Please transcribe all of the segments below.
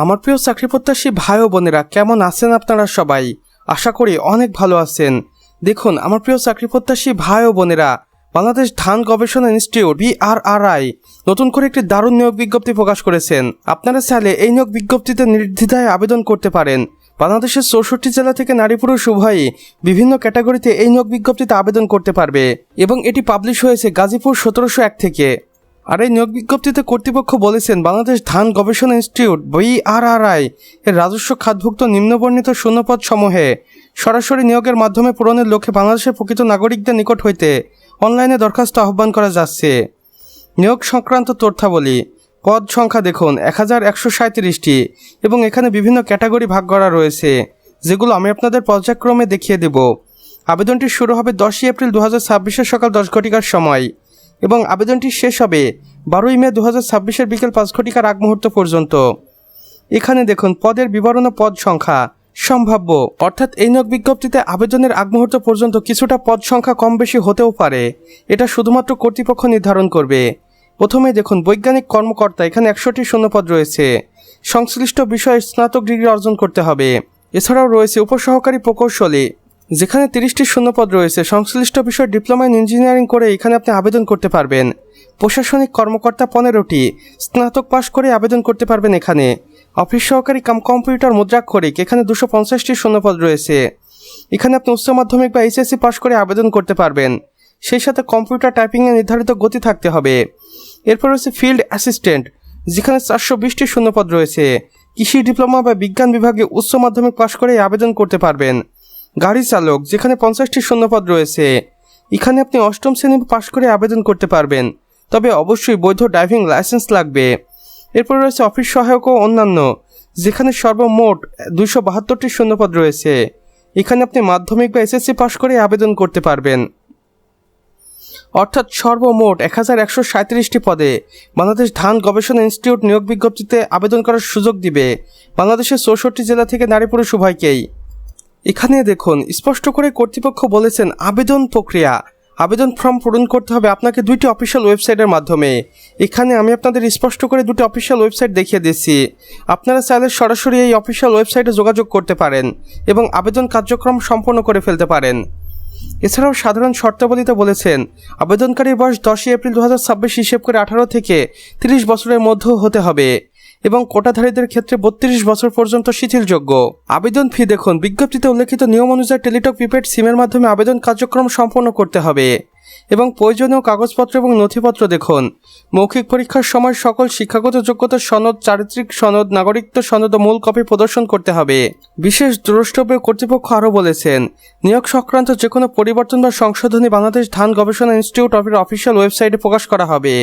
আমার প্রিয় চাকরি প্রত্যাশী ভাই ও বোনেরা, কেমন আছেন আপনারা সবাই? আশা করি অনেক ভালো আছেন। দেখুন আমার প্রিয় চাকরি প্রত্যাশী ভাই ও বোনেরা, বাংলাদেশ ধান গবেষণা ইনস্টিটিউট BRRI নতুন করে একটি দারুণ নিয়োগ বিজ্ঞপ্তি প্রকাশ করেছেন। আপনারা চাইলে এই নিয়োগ বিজ্ঞপ্তিতে নির্দ্বিধায় আবেদন করতে পারেন। বাংলাদেশের 64 জেলা থেকে নারী পুরুষ উভয়ই বিভিন্ন ক্যাটাগরিতে এই নিয়োগ বিজ্ঞপ্তিতে আবেদন করতে পারবে এবং এটি পাবলিশ হয়েছে গাজীপুর 1701 থেকে। আর এই নিয়োগ বিজ্ঞপ্তিতে কর্তৃপক্ষ বলেছেন, বাংলাদেশ ধান গবেষণা ইনস্টিটিউট BRRI এর রাজস্ব খাতভুক্ত নিম্নবর্ণিত শূন্যপদ সমূহে সরাসরি নিয়োগের মাধ্যমে পূরণের লক্ষ্যে বাংলাদেশের প্রকৃত নাগরিকদের নিকট হইতে অনলাইনে দরখাস্ত আহ্বান করা যাচ্ছে। নিয়োগ সংক্রান্ত তথ্যাবলী: পদ সংখ্যা দেখুন 1137টি এবং এখানে বিভিন্ন ক্যাটাগরি ভাগ করা রয়েছে, যেগুলো আমি আপনাদের পর্যায়ক্রমে দেখিয়ে দেব। আবেদনটি শুরু হবে 10 এপ্রিল 2026 সকাল 10 ঘটিকার সময় এবং আবেদনটি শেষ হবে 12 মে 2026 বিকেল 5 ঘটিকার আগ মুহূর্ত পর্যন্ত। এখানে দেখুন পদের বিবরণ ও পদ সংখ্যা সম্ভাব্য, অর্থাৎ এই নিয়োগ বিজ্ঞপ্তিতে আবেদনের আগ মুহূর্ত পর্যন্ত কিছুটা পদ সংখ্যা কম বেশি হতেও পারে, এটা শুধুমাত্র কর্তৃপক্ষ নির্ধারণ করবে। প্রথমে দেখুন বৈজ্ঞানিক কর্মকর্তা, এখানে 100টি শূন্যপদ রয়েছে। সংশ্লিষ্ট বিষয়ে স্নাতক ডিগ্রি অর্জন করতে হবে। এছাড়াও রয়েছে উপসহকারী প্রকৌশলী, যেখানে 30টি শূন্যপদ রয়েছে। সংশ্লিষ্ট বিষয়ে ডিপ্লোমা ইন ইঞ্জিনিয়ারিং করে এখানে আপনি আবেদন করতে পারবেন। প্রশাসনিক কর্মকর্তা 15টি, স্নাতক পাশ করে আবেদন করতে পারবেন এখানে। অফিস সহকারী কাম কম্পিউটার মুদ্রাক্ষরিক, এখানে 250টি শূন্যপদ রয়েছে। এখানে আপনি উচ্চ মাধ্যমিক বা HSC পাশ করে আবেদন করতে পারবেন। সেই সাথে কম্পিউটার টাইপিংয়ে নির্ধারিত গতি থাকতে হবে। এরপর রয়েছে ফিল্ড অ্যাসিস্ট্যান্ট, যেখানে 420টি শূন্যপদ রয়েছে। কৃষি ডিপ্লোমা বা বিজ্ঞান বিভাগে উচ্চ মাধ্যমিক পাশ করে আবেদন করতে পারবেন। গাড়ি চালক, যেখানে 50টি শূন্যপদ রয়েছে। এখানে আপনি 8ম শ্রেণী পাশ করে আবেদন করতে পারবেন, তবে অবশ্যই বৈধ ড্রাইভিং লাইসেন্স লাগবে। এরপর রয়েছে অফিস সহায়ক ও অন্যান্য, যেখানে সর্বমোট 272টি শূন্যপদ রয়েছে। এখানে আপনি মাধ্যমিক বা SSC পাশ করে আবেদন করতে পারবেন। অর্থাৎ সর্বমোট 1137টি পদে বাংলাদেশ ধান গবেষণা ইনস্টিটিউট নিয়োগ বিজ্ঞপ্তিতে আবেদন করার সুযোগ দিবে বাংলাদেশের 64 জেলা থেকে নারী পুরুষ উভয়কেই। এখানে দেখুন স্পষ্ট করে কর্তৃপক্ষ বলেছেন, আবেদন ফর্ম পূরণ করতে হবে আপনাকে 2টি অফিসিয়াল ওয়েবসাইটের মাধ্যমে। এখানে আমি আপনাদের স্পষ্ট করে 2টি অফিসিয়াল ওয়েবসাইট দেখিয়ে দিচ্ছি। আপনারা চাইলে সরাসরি এই অফিসিয়াল ওয়েবসাইটে যোগাযোগ করতে পারেন এবং আবেদন কার্যক্রম সম্পন্ন করে ফেলতে পারেন। এছাড়াও সাধারণ শর্তাবলীতে বলেছেন, আবেদনকারীর বয়স 10 এপ্রিল 2026 হিসেব করে 18 থেকে 30 বছরের মধ্যে হতে হবে এবং কোটাধারীদের ক্ষেত্রে 32 বছর পর্যন্ত শিথিলযোগ্য। আবেদন ফি দেখুন, বিজ্ঞপ্তিতে উল্লেখিত নিয়ম অনুযায়ী টেলিটক প্রিপেড সিমের মাধ্যমে আবেদন কার্যক্রম সম্পন্ন করতে হবে এবং প্রয়োজনীয় কাগজপত্র এবং নথিপত্র দেখুন, মৌখিক পরীক্ষার সময় সকল শিক্ষাগত যোগ্যতার সনদ, চারিত্রিক সনদ, নাগরিকত্ব সনদ ও মূল কপি প্রদর্শন করতে হবে। বিশেষ দ্রষ্টব্য কর্তৃপক্ষ আরও বলেছেন, নিয়োগ সংক্রান্ত যে কোনো পরিবর্তন বা সংশোধনী বাংলাদেশ ধান গবেষণা ইনস্টিটিউট অফিসিয়াল ওয়েবসাইটে প্রকাশ করা হবে।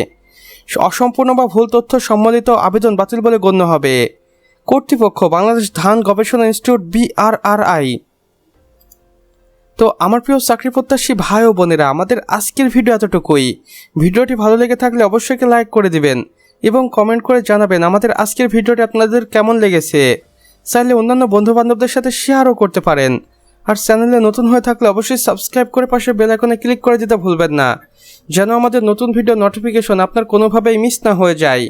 অসম্পূর্ণ বা ভুল তথ্য সম্বলিত আবেদন বাতিল বলে গণ্য হবে। কর্তৃপক্ষ বাংলাদেশ ধান গবেষণা ইনস্টিটিউট BRRI। তো আমার প্রিয় চাকরি প্রত্যাশী ভাই ও বোনেরা, আমাদের আজকের ভিডিও এতটুকুই। ভিডিওটি ভালো লেগে থাকলে অবশ্যই লাইক করে দিবেন এবং কমেন্ট করে জানাবেন আমাদের আজকের ভিডিওটি আপনাদের কেমন লেগেছে। চাইলে অন্যান্য বন্ধু বান্ধবদের সাথে শেয়ারও করতে পারেন। আর চ্যানেলে নতুন হয়ে থাকলে অবশ্যই সাবস্ক্রাইব করে পাশে বেল আইকনে ক্লিক করে দিতে ভুলবেন না, যেন আমাদের নতুন ভিডিও নোটিফিকেশন আপনার কোনোভাবেই মিস না হয়ে যায়।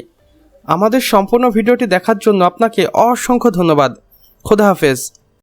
আমাদের সম্পূর্ণ ভিডিওটি দেখার জন্য আপনাকে অসংখ্য ধন্যবাদ। খোদা হাফেজ।